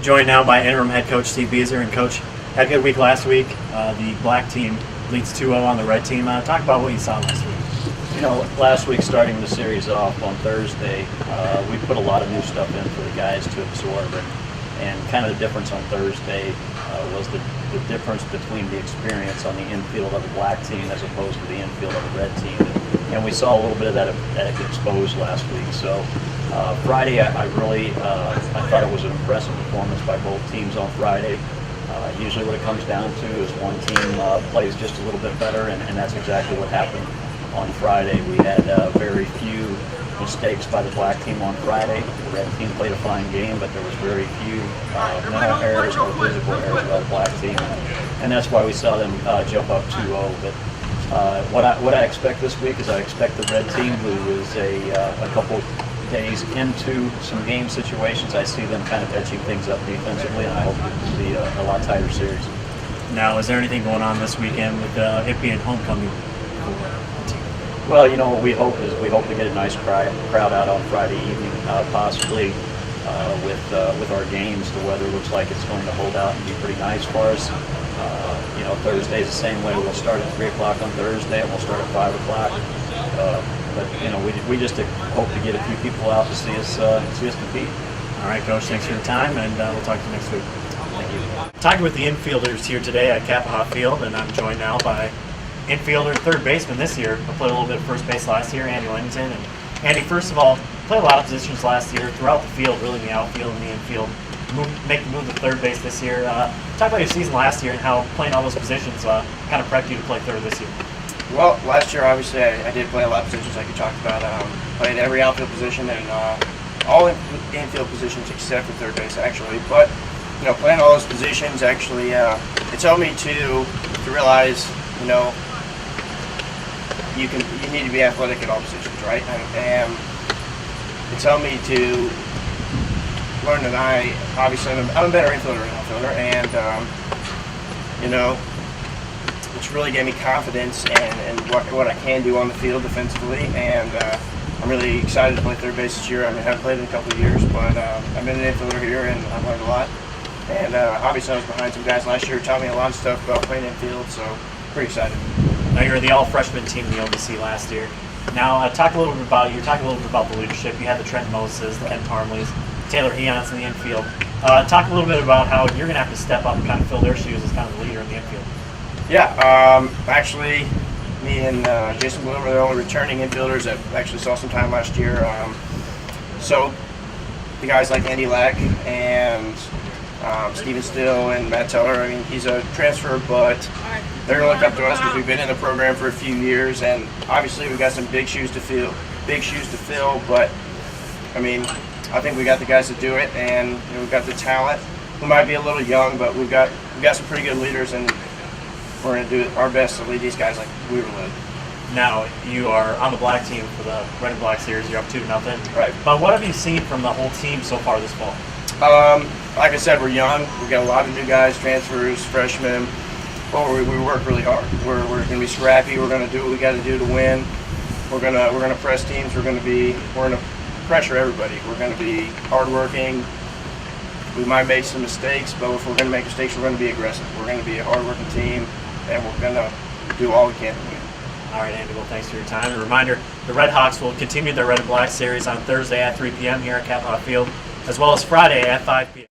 Joined now by interim head coach Steve Beazer. And coach, had a good week last week. The black team leads 2-0 on the red team. Talk about what you saw last week. You know, last week starting the series off on Thursday, we put a lot of new stuff in for the guys to absorb, and kind of the difference on Thursday was the difference between the experience on the infield of the black team as opposed to the infield of the red team. And we saw a little bit of that exposed last week. So Friday, I thought it was an impressive performance by both teams on Friday. Usually what it comes down to is one team plays just a little bit better, and that's exactly what happened on Friday. We had very few mistakes by the black team on Friday. The red team played a fine game, but there was very few mental errors or physical errors by the black team, and that's why we saw them jump up 2-0. But what I expect this week is I expect the red team, who is a couple days into some game situations, I see them kind of edging things up defensively, and I hope it will be a lot tighter series. Now, is there anything going on this weekend with it being homecoming? Well, you know, what we hope to get a nice crowd out on Friday evening, possibly with our games. The weather looks like it's going to hold out and be pretty nice for us. You know, Thursday's the same way. We'll start at 3 o'clock on Thursday, and we'll start at 5 o'clock. But you know, we just hope to get a few people out to see us compete. All right, Coach. Thanks for your time, and we'll talk to you next week. Thank you. Talking with the infielders here today at Kappaha Field, and I'm joined now by infielder, third baseman this year. I played a little bit of first base last year, Andy Lennington. And Andy, first of all, played a lot of positions last year throughout the field, really in the outfield and the infield. Make the move to third base this year. Talk about your season last year and how playing all those positions kind of prepped you to play third this year. Well, last year, obviously, I did play a lot of positions like you talked about. Played every outfield position and all infield positions except for third base, actually. But, you know, playing all those positions actually, it helped me to realize, you know, you need to be athletic at all positions, right? And it's helped me to learn that I'm a better infielder than outfielder, and you know, it's really gave me confidence and what I can do on the field defensively. And I'm really excited to play third base this year. I mean, I haven't played in a couple of years, but I've been an infielder here, and I've learned a lot. And obviously, I was behind some guys last year who taught me a lot of stuff about playing infield, so pretty excited. Now, you're the all-freshman team in the OBC last year. Now, talk a little bit about the leadership. You had the Trent Moses, the Ken Parmleys, Taylor Eons in the infield. Talk a little bit about how you're going to have to step up and kind of fill their shoes as kind of the leader in the infield. Yeah, actually, me and Jason Bloom are the only returning infielders that actually saw some time last year. So the guys like Andy Leck and Steven Still and Matt Teller, I mean, he's a transfer, but they're going to look up to us because we've been in the program for a few years, and obviously we've got some big shoes to fill. But I mean, I think we got the guys to do it, and you know, we've got the talent. We might be a little young, but we've got some pretty good leaders, and we're going to do our best to lead these guys like we were led. Now, you are on the black team for the red and black series. You're up 2-0. Right. But what have you seen from the whole team so far this fall? Like I said, we're young. We've got a lot of new guys, transfers, freshmen. Well, we work really hard. We're going to be scrappy. We're going to do what we got to do to win. We're going to press teams. We're going to pressure everybody. We're going to be hardworking. We might make some mistakes, but if we're going to make mistakes, we're going to be aggressive. We're going to be a hardworking team, and we're going to do all we can to win. All right, Andy. Well, thanks for your time. A reminder: the Redhawks will continue their red and black series on Thursday at 3 p.m. here at Kappaha Field, as well as Friday at 5 p.m.